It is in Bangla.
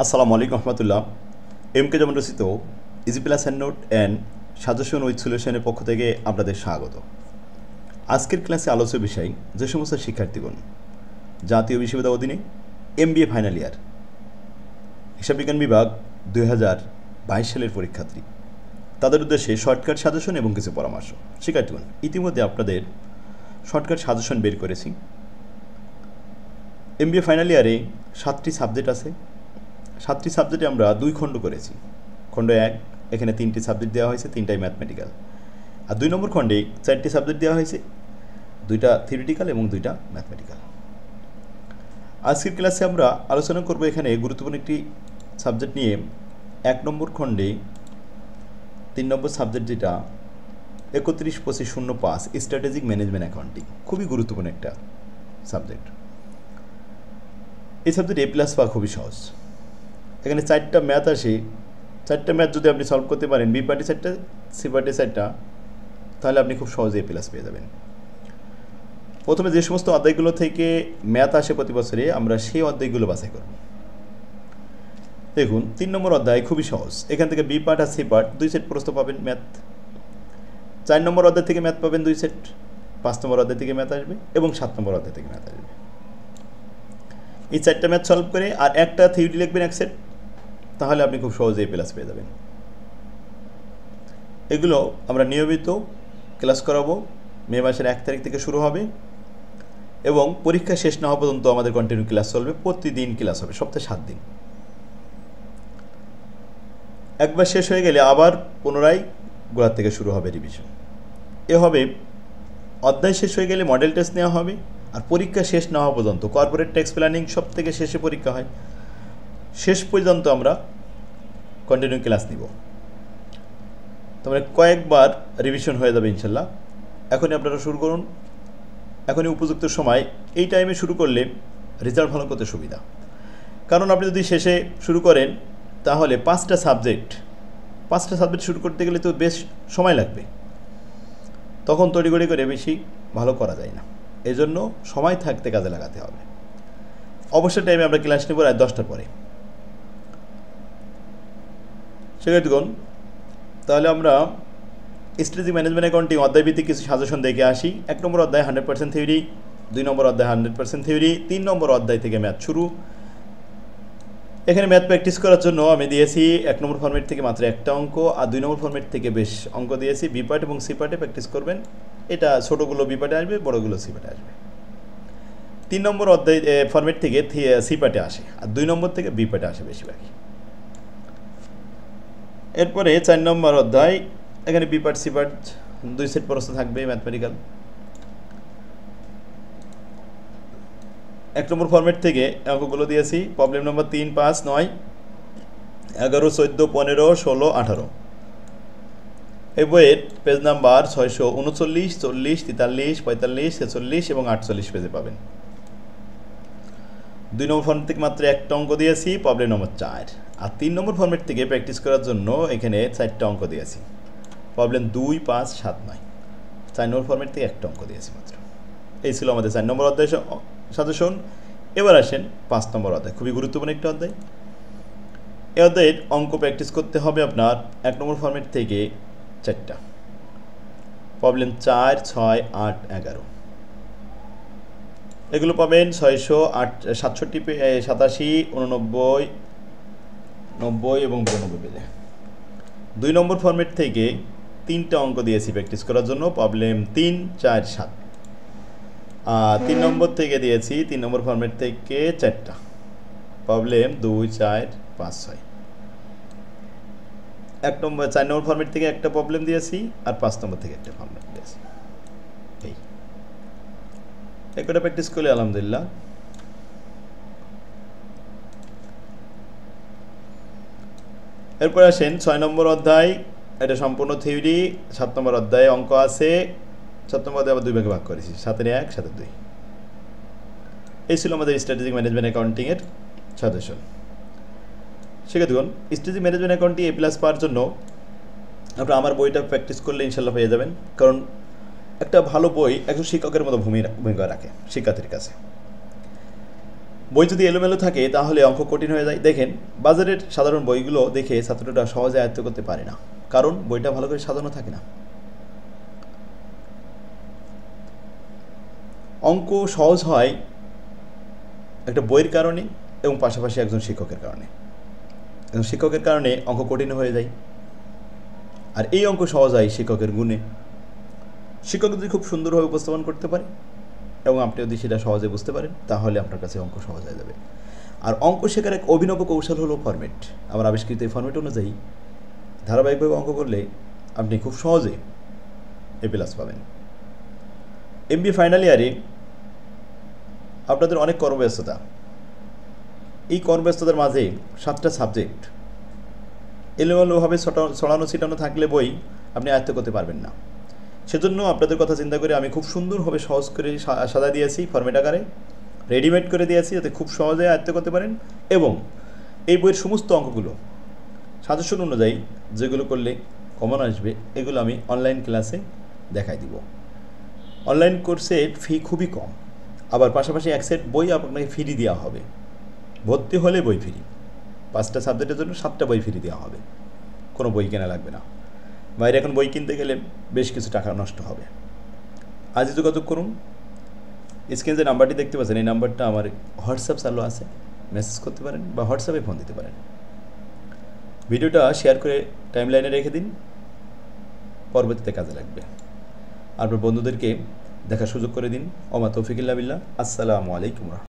আসসালামু আলাইকুম রহমতুল্লাহ। এমকে যেমন রচিত easy plus hand note and suggestion with সলিউশনের পক্ষ থেকে আপনাদের স্বাগত। আজকের ক্লাসে আলোচ্য বিষয় যে সমস্ত শিক্ষার্থীগণ জাতীয় বিশ্ববিদ্যালয়ের অধীনে এমবিএ ফাইনাল ইয়ার হিসাব বিজ্ঞান বিভাগ 2022 সালের পরীক্ষার্থী, তাদের উদ্দেশ্যে শর্টকাট সাজেশন এবং কিছু পরামর্শ। শিক্ষার্থীগণ, ইতিমধ্যে আপনাদের শর্টকাট সাজেশন বের করেছি। এমবিএ ফাইনাল ইয়ারে 7টি সাবজেক্ট আছে। 7টি সাবজেক্টে আমরা 2 খণ্ড করেছি। খণ্ড 1 এখানে 3টি সাবজেক্ট দেওয়া হয়েছে, 3টাই ম্যাথমেটিক্যাল। আর 2 নম্বর খণ্ডে 4টি সাবজেক্ট দেওয়া হয়েছে, 2টা থিওরিটিক্যাল এবং 2টা ম্যাথমেটিক্যাল। আজকের ক্লাসে আমরা আলোচনা করব এখানে গুরুত্বপূর্ণ একটি সাবজেক্ট নিয়ে। 1 নম্বর খণ্ডে 3 নম্বর সাবজেক্ট যেটা 31-25-05 স্ট্র্যাটেজিক ম্যানেজমেন্ট অ্যাকাউন্টিং, খুবই গুরুত্বপূর্ণ একটা সাবজেক্ট। এই সাবজেক্ট A+ পাওয়া খুবই সহজ। এখানে 4টা ম্যাথ আসে। 4টা ম্যাথ যদি আপনি সলভ করতে পারেন, বি পার্টি 4টা, সি পার্টি 4টা, তাহলে আপনি খুব সহজে A+ পেয়ে যাবেন। প্রথমে যে সমস্ত অধ্যায়গুলো থেকে ম্যাথ আসে প্রতি বছরে, আমরা সেই অধ্যায়গুলো বাছাই করব। দেখুন, 3 নম্বর অধ্যায় খুবই সহজ। এখান থেকে বি পার্ট আর সি পার্ট 2 সেট প্রশ্ন পাবেন ম্যাথ। 4 নম্বর অধ্যায় থেকে ম্যাথ পাবেন 2 সেট, 5 নম্বর অধ্যায় থেকে ম্যাথ আসবে এবং 7 নম্বর অধ্যায় থেকে ম্যাথ আসবে। এই 4টা ম্যাথ সলভ করে আর একটা থিওরি লিখবেন 1 সেট, তাহলে আপনি খুব সহজে A+ পেয়ে যাবেন। এগুলো আমরা নিয়মিত ক্লাস করাবো। মে মাসের 1 তারিখ থেকে শুরু হবে এবং পরীক্ষা শেষ না হওয়া পর্যন্ত আমাদের কন্টিনিউ ক্লাস চলবে। প্রতিদিন ক্লাস হবে, সপ্তাহে 7 দিন। একবার শেষ হয়ে গেলে আবার পুনরায় গোড়ার থেকে শুরু হবে রিভিশন। এ হবে অধ্যায় শেষ হয়ে গেলে মডেল টেস্ট নেওয়া হবে, আর পরীক্ষা শেষ না হওয়া পর্যন্ত কর্পোরেট ট্যাক্স প্ল্যানিং সব থেকে শেষে পরীক্ষা হয়, শেষ পর্যন্ত আমরা কন্টিনিউ ক্লাস নিব। তারপরে কয়েকবার রিভিশন হয়ে যাবে ইনশাল্লাহ। এখনই আপনারা শুরু করুন, এখনই উপযুক্ত সময়। এই টাইমে শুরু করলে রেজাল্ট ভালো করতে সুবিধা। কারণ আপনি যদি শেষে শুরু করেন তাহলে 5টা সাবজেক্ট শুরু করতে গেলে তো বেশ সময় লাগবে, তখন তড়িঘড়ি করে বেশি ভালো করা যায় না। এজন্য সময় থাকতে কাজে লাগাতে হবে। অবশ্যই টাইমে আমরা ক্লাস নেব রাত 10টার পরে। শিক্ষার্থীগণ, তাহলে আমরা স্ট্র্যাটেজিক ম্যানেজমেন্ট অ্যাকাউন্টিং অধ্যায়ভিত্তিক কিছু সাজেশন দেখে আসি। 1 নম্বর অধ্যায় 100% থিওরি, 2 নম্বর অধ্যায় 100% থিওরি, 3 নম্বর অধ্যায় থেকে ম্যাথ শুরু। এখানে ম্যাথ প্র্যাকটিস করার জন্য আমি দিয়েছি 1 নম্বর ফরম্যাট থেকে মাত্র একটা অঙ্ক, আর 2 নম্বর ফরম্যাট থেকে বেশ অঙ্ক দিয়েছি। বি পার্ট এবং সি পার্টে প্র্যাকটিস করবেন। এটা ছোটোগুলো বি পার্টে আসবে, বড়োগুলো সি পার্টে আসবে। 3 নম্বর অধ্যায় ফরম্যাট থেকে সি পার্টে আসে, আর 2 নম্বর থেকে বি পার্টে আসে বেশিরভাগই। এরপরে 4 নম্বর অধ্যায়, এখানে B part C part 2 set প্রশ্ন থাকবে ম্যাথমেটিক্যাল। 1 নম্বর ফরম্যাট থেকে অঙ্কগুলো দিয়েছি। Problem number 3, 5, 9, 11, 14, 15, 16, 18। এই বইয়ের পেজ নাম্বার 639, 40, 43, 45, 46 এবং 48 পেজে পাবেন। 2 নম্বর ফরম্যাট থেকে মাত্র একটা অঙ্ক দিয়েছি, প্রবলেম নম্বর 4। আর 3 নম্বর ফরম্যাট থেকে প্র্যাকটিস করার জন্য এখানে 4টা অঙ্ক দিয়েছি, প্রবলেম 2, 5, 7, 9। 4 নম্বর ফরম্যাট থেকে একটা অঙ্ক দিয়েছি মাত্র। এই ছিল আমাদের 4 নম্বর অধ্যায় সাজেশন। এবার আসেন 5 নম্বর অধ্যায়, খুবই গুরুত্বপূর্ণ একটা অধ্যায়। এই অধ্যায়ের অঙ্ক প্র্যাকটিস করতে হবে আপনার 1 নম্বর ফরম্যাট থেকে 4টা, প্রবলেম 4, 6, 8, 11। এগুলো পাবেন 667, 87, 89, 90 এবং 92 পেজে। 2 নম্বর ফরম্যাট থেকে 3টা অঙ্ক দিয়েছি প্র্যাকটিস করার জন্য, প্রবলেম 3, 4, 7। আর 3 নম্বর থেকে দিয়েছি 3 নম্বর ফরম্যাট থেকে 4টা, প্রবলেম 2, 4, 5, 6। 4 নম্বর ফরম্যাট থেকে একটা প্রবলেম দিয়েছি, আর 5 নম্বর থেকে একটা ফরম্যাট দিয়েছি। এই কটা প্র্যাকটিস করলে আলহামদুলিল্লাহ। এরপর আসেন 6 নম্বর অধ্যায়, এটা সম্পূর্ণ থিওরি। 7 নম্বর অধ্যায়ে অঙ্ক আছে। 7 নম্বর অধ্যায় আবার 2 ভাগে ভাগ করেছি, 7-এর 1, 7-এর 2। এই ছিল আমাদের স্ট্র্যাটেজিক ম্যানেজমেন্ট অ্যাকাউন্টিংয়ের সাজেশন। শিক্ষার্থীগণ, স্ট্র্যাটেজিক ম্যানেজমেন্ট অ্যাকাউন্টিং A+ পাওয়ার জন্য আপনারা আমার বইটা প্র্যাকটিস করলে ইনশাল্লাহ পেয়ে যাবেন। কারণ একটা ভালো বই একজন শিক্ষকের মতো ভূমিকা রাখে শিক্ষার্থীর কাছে। বই যদি এলোমেলো থাকে তাহলে অঙ্ক কঠিন হয়ে যায়। দেখেন বাজারের সাধারণ বইগুলো দেখে ছাত্ররা সহজে আয়ত্ত করতে পারে না, কারণ বইটা ভালো করে সাজানো থাকে না। অঙ্ক সহজ হয় একটা বইয়ের কারণে এবং পাশাপাশি একজন শিক্ষকের কারণে। একজন শিক্ষকের কারণে অঙ্ক কঠিন হয়ে যায়, আর এই অঙ্ক সহজ হয় শিক্ষকের গুণে। শিক্ষক যদি খুব সুন্দরভাবে উপস্থাপন করতে পারে এবং আপনি যদি সেটা সহজে বুঝতে পারেন, তাহলে আপনার কাছে অঙ্ক সহজ হয়ে যাবে। আর অঙ্ক শেখার এক অভিনব কৌশল হলো ফরম্যাট। আমার আবিষ্কৃত এই ফরম্যাট অনুযায়ী ধারাবাহিকভাবে অঙ্ক করলে আপনি খুব সহজে A+ পাবেন। MBA ফাইনাল ইয়ারে আপনাদের অনেক কর্মব্যস্ততা। এই কর্মব্যস্ততার মাঝে 7টা সাবজেক্ট এলোমেলোভাবে ছড়ানো ছিটানো থাকলে বই আপনি আয়ত্ত করতে পারবেন না। সেজন্য আপনাদের কথা চিন্তা করে আমি খুব সুন্দরভাবে সহজ করে সাজা দিয়েছি, ফরম্যাট আকারে রেডিমেড করে দিয়েছি, যাতে খুব সহজে আয়ত্ত করতে পারেন। এবং এই বইয়ের সমস্ত অঙ্কগুলো সাজেশন অনুযায়ী যেগুলো করলে কমন আসবে, এগুলো আমি অনলাইন ক্লাসে দেখাই দিব। অনলাইন কোর্সের ফি খুবই কম, আবার পাশাপাশি এক সেট বই আপনাকে ফ্রি দেওয়া হবে। ভর্তি হলে বই ফ্রি, 5টা সাবজেক্টের জন্য 7টা বই ফ্রি দেওয়া হবে, কোনো বই কেনা লাগবে না। বাইরে এখন বই কিনতে গেলে বেশ কিছু টাকা নষ্ট হবে। আজই যোগাযোগ করুন। স্ক্রিনে যে নাম্বারটি দেখতে পাচ্ছেন, এই নাম্বারটা আমার হোয়াটসঅ্যাপ চালু আছে, মেসেজ করতে পারেন বা হোয়াটসঅ্যাপে ফোন দিতে পারেন। ভিডিওটা শেয়ার করে টাইমলাইনে রেখে দিন, পরবর্তীতে কাজে লাগবে। আপনার বন্ধুদেরকে দেখার সুযোগ করে দিন। ওমা তৌফিক ইল্লা বিল্লাহ। আসসালামু আলাইকুম।